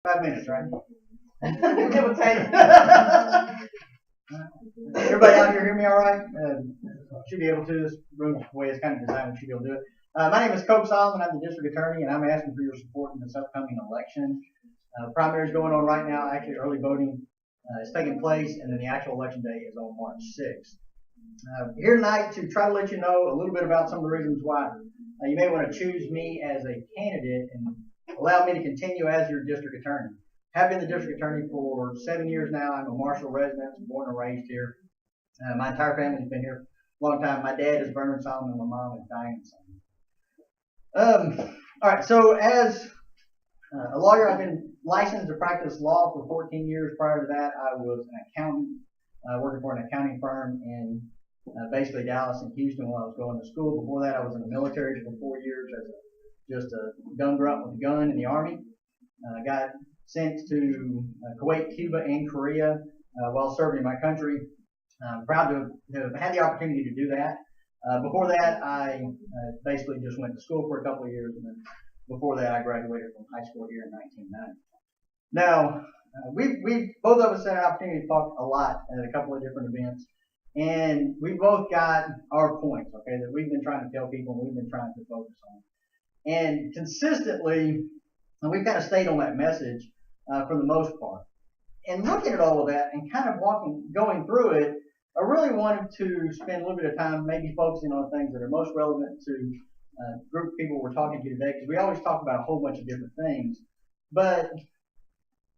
5 minutes, right? Give or take. Everybody out here hear me all right? Should be able to. This room, the way it's kind of designed, we should be able to do it. My name is Cope Solomon. I'm the district attorney, and I'm asking for your support in this upcoming election. Primary is going on right now. Actually, early voting is taking place, and then the actual election day is on March 6th. Here tonight to try to let you know a little bit about some of the reasons why you may want to choose me as a candidate and allow me to continue as your district attorney. I've been the district attorney for 7 years now. I'm a Marshall resident, born and raised here. My entire family's been here a long time. My dad is Vernon Solomon, my mom is Diane Solomon. All right, so as a lawyer, I've been licensed to practice law for 14 years. Prior to that, I was an accountant, working for an accounting firm in basically Dallas and Houston while I was going to school. Before that, I was in the military for 4 years as just a gun grunt with a gun in the Army. Got sent to Kuwait, Cuba, and Korea while serving my country. I'm proud to have had the opportunity to do that. Before that, I basically just went to school for a couple of years, and then before that, I graduated from high school here in 1990. Now, we both of us had an opportunity to talk a lot at a couple of different events, and we both got our points, okay, that we've been trying to tell people and we've been trying to focus on. And consistently, we've kind of stayed on that message for the most part. And looking at all of that and kind of going through it, I really wanted to spend a little bit of time maybe focusing on things that are most relevant to the group of people we're talking to today, because we always talk about a whole bunch of different things. But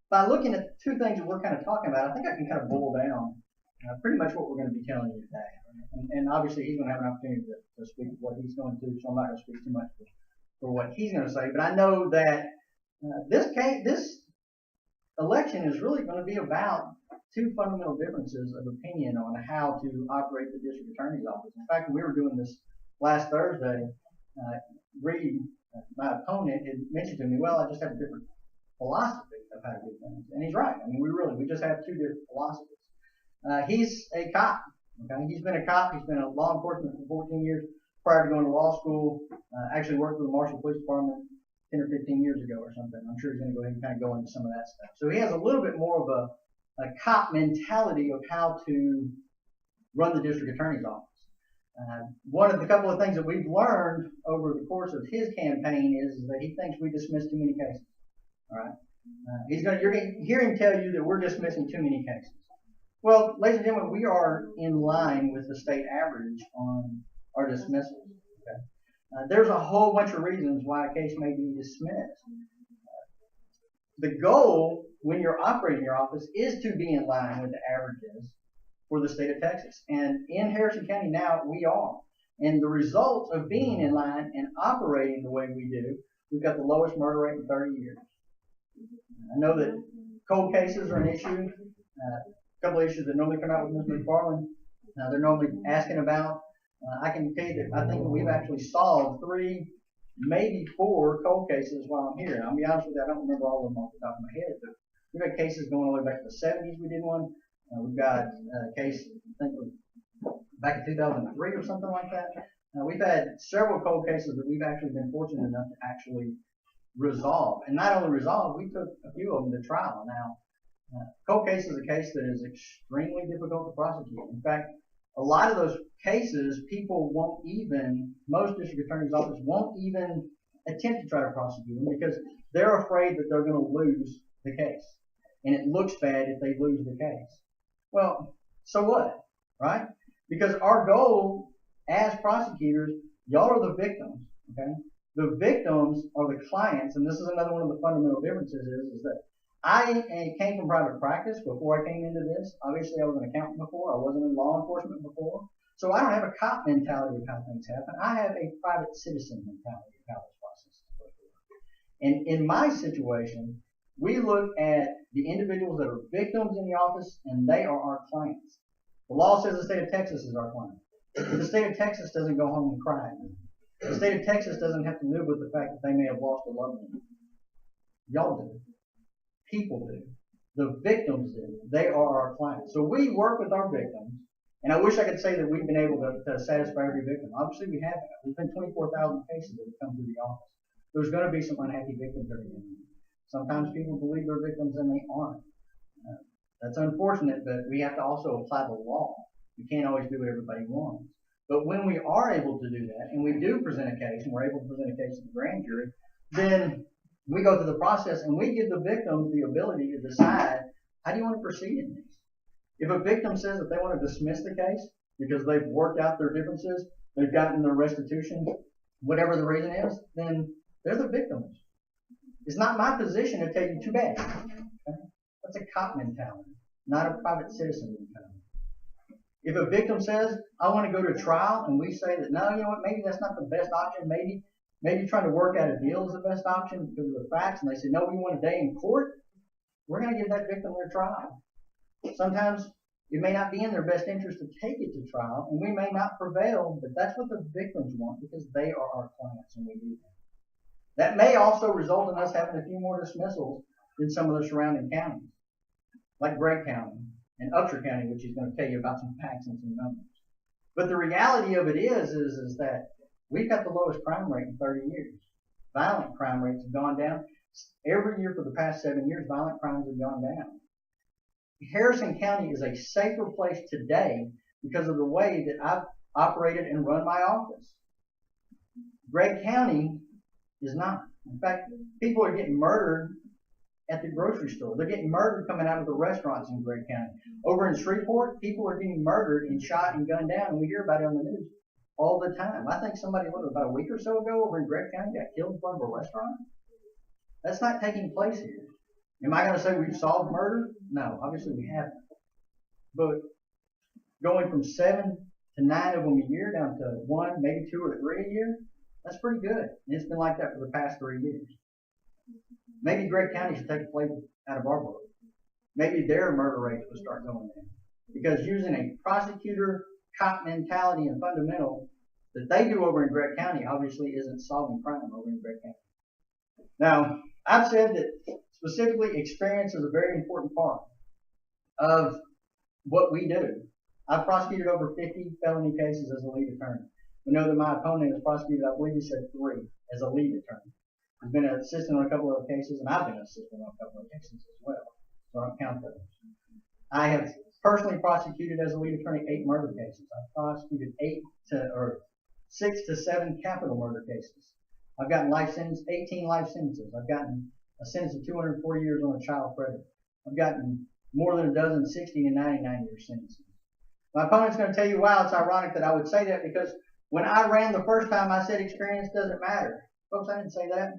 by looking at two things that we're kind of talking about, I think I can kind of boil down pretty much what we're going to be telling you today. And obviously, he's going to have an opportunity to speak what he's going to, so I'm not going to speak too much for what he's going to say. But I know that this election is really going to be about two fundamental differences of opinion on how to operate the district attorney's office. In fact, when we were doing this last Thursday, Reed, my opponent, had mentioned to me, well, I just have a different philosophy of how to do things. And he's right. I mean, we just have two different philosophies. He's a cop. Okay? He's been a cop. He's been a law enforcement for 14 years prior to going to law school. Actually worked for the Marshall Police Department 10 or 15 years ago or something. I'm sure he's going to go ahead and kind of go into some of that stuff. So he has a little bit more of a cop mentality of how to run the district attorney's office. One of the couple of things that we've learned over the course of his campaign is that he thinks we dismiss too many cases. All right, you're going to hear him tell you that we're dismissing too many cases. Well, ladies and gentlemen, we are in line with the state average on our dismissals. Okay? There's a whole bunch of reasons why a case may be dismissed. The goal when you're operating your office is to be in line with the averages for the state of Texas. And in Harrison County now, we are. And the result of being in line and operating the way we do, we've got the lowest murder rate in 30 years. I know that cold cases are an issue. A couple of issues that normally come out with Ms. McFarland, they're normally asking about. I can tell you that I think we've actually solved 3, maybe 4 cold cases while I'm here. And I'll be honest with you, I don't remember all of them off the top of my head, but we've had cases going all the way back to the 70s. We did one. We've got a case, I think, back in 2003 or something like that. We've had several cold cases that we've actually been fortunate enough to actually resolve. And not only resolve, we took a few of them to trial. Now, cold case is a case that is extremely difficult to prosecute. In fact, a lot of those cases, most district attorney's office won't even attempt to try to prosecute them because they're afraid that they're going to lose the case. And it looks bad if they lose the case. Well, so what, right? Because our goal as prosecutors, y'all are the victims, okay? The victims are the clients, and this is another one of the fundamental differences is that I came from private practice before I came into this. Obviously, I was an accountant before. I wasn't in law enforcement before. So I don't have a cop mentality of how things happen. I have a private citizen mentality of how this process is supposed to work. And in my situation, we look at the individuals that are victims in the office, and they are our clients. The law says the state of Texas is our client. But the state of Texas doesn't go home and cry. The state of Texas doesn't have to live with the fact that they may have lost a loved one. Y'all do. People do. The victims do. They are our clients. So we work with our victims, and I wish I could say that we've been able to satisfy every victim. Obviously, we haven't. There's been 24,000 cases that have come through the office. There's going to be some unhappy victims every day. Sometimes people believe they're victims and they aren't. That's unfortunate, but we have to also apply the law. We can't always do what everybody wants. But when we are able to do that, and we do present a case, and we're able to present a case to the grand jury, then we go through the process and we give the victims the ability to decide, how do you want to proceed in this? If a victim says that they want to dismiss the case because they've worked out their differences, they've gotten their restitution, whatever the reason is, then they're the victims. It's not my position to tell you too bad. Okay? That's a cop mentality, not a private citizen mentality. If a victim says, I want to go to trial, and we say that, no, you know what, maybe that's not the best option, maybe trying to work out a deal is the best option because of the facts, and they say, no, we want a day in court, we're going to give that victim their trial. Sometimes it may not be in their best interest to take it to trial, and we may not prevail, but that's what the victims want because they are our clients, and we do that. That may also result in us having a few more dismissals than some of the surrounding counties, like Gregg County and Upshur County, which is going to tell you about some facts and some numbers. But the reality of it is that we've got the lowest crime rate in 30 years. Violent crime rates have gone down. Every year for the past 7 years, violent crimes have gone down. Harrison County is a safer place today because of the way that I've operated and run my office. Gregg County is not. In fact, people are getting murdered at the grocery store. They're getting murdered coming out of the restaurants in Gregg County. Over in Shreveport, people are getting murdered and shot and gunned down, and we hear about it on the news all the time. I think somebody, about a week or so ago over in Gregg County got killed in front of a restaurant. That's not taking place here. Am I going to say we've solved murder? No, obviously we haven't. But going from 7 to 9 of them a year down to 1, maybe 2 or 3 a year, that's pretty good. And it's been like that for the past 3 years. Maybe Gregg County should take a plate out of our book. Maybe their murder rates will start going down. Because using a prosecutor cop mentality and fundamental that they do over in Gregg County obviously isn't solving crime over in Gregg County. Now, I've said that specifically experience is a very important part of what we do. I've prosecuted over 50 felony cases as a lead attorney. We know that my opponent has prosecuted, I believe he said 3 as a lead attorney. He's been an assistant on a couple of cases, and I've been an assistant on a couple of cases as well. So I don't count those. I have personally prosecuted as a lead attorney 8 murder cases. I've prosecuted 6 to 7 capital murder cases. I've gotten 18 life sentences. I've gotten a sentence of 240 years on a child predator. I've gotten more than a dozen 60 and 99-year sentences. My opponent's going to tell you, wow, it's ironic that I would say that because when I ran the first time, I said experience doesn't matter. Folks, I didn't say that.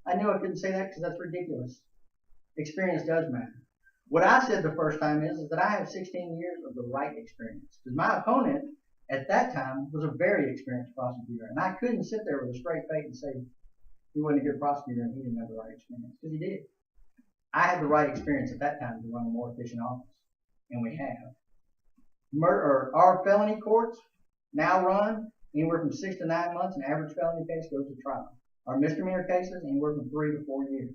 I knew I couldn't say that because that's ridiculous. Experience does matter. What I said the first time is that I have 16 years of the right experience. Because my opponent at that time was a very experienced prosecutor. And I couldn't sit there with a straight face and say he wasn't a good prosecutor and he didn't have the right experience. Because he did. I had the right experience at that time to run a more efficient office. And we have. Our felony courts now run anywhere from 6 to 9 months. An average felony case goes to trial. Our misdemeanor cases anywhere from 3 to 4 years.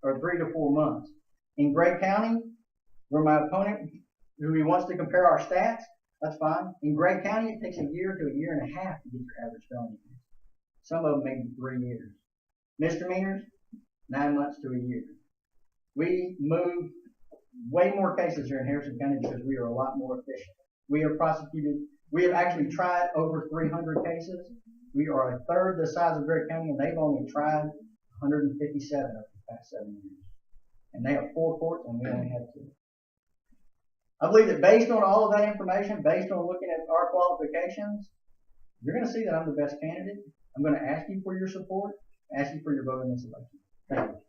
Or 3 to 4 months. In Gregg County, where my opponent, who he wants to compare our stats, that's fine. In Gregg County, it takes a year to a year and a half to get your average felony case. Some of them maybe 3 years. Misdemeanors, 9 months to a year. We move way more cases here in Harrison County because we are a lot more efficient. We have actually tried over 300 cases. We are a third the size of Gregg County, and they've only tried 157 over the past 7 years. And they have 4 courts, and we only have 2. I believe that based on all of that information, based on looking at our qualifications, you're going to see that I'm the best candidate. I'm going to ask you for your support, ask you for your vote in this election. Thank you.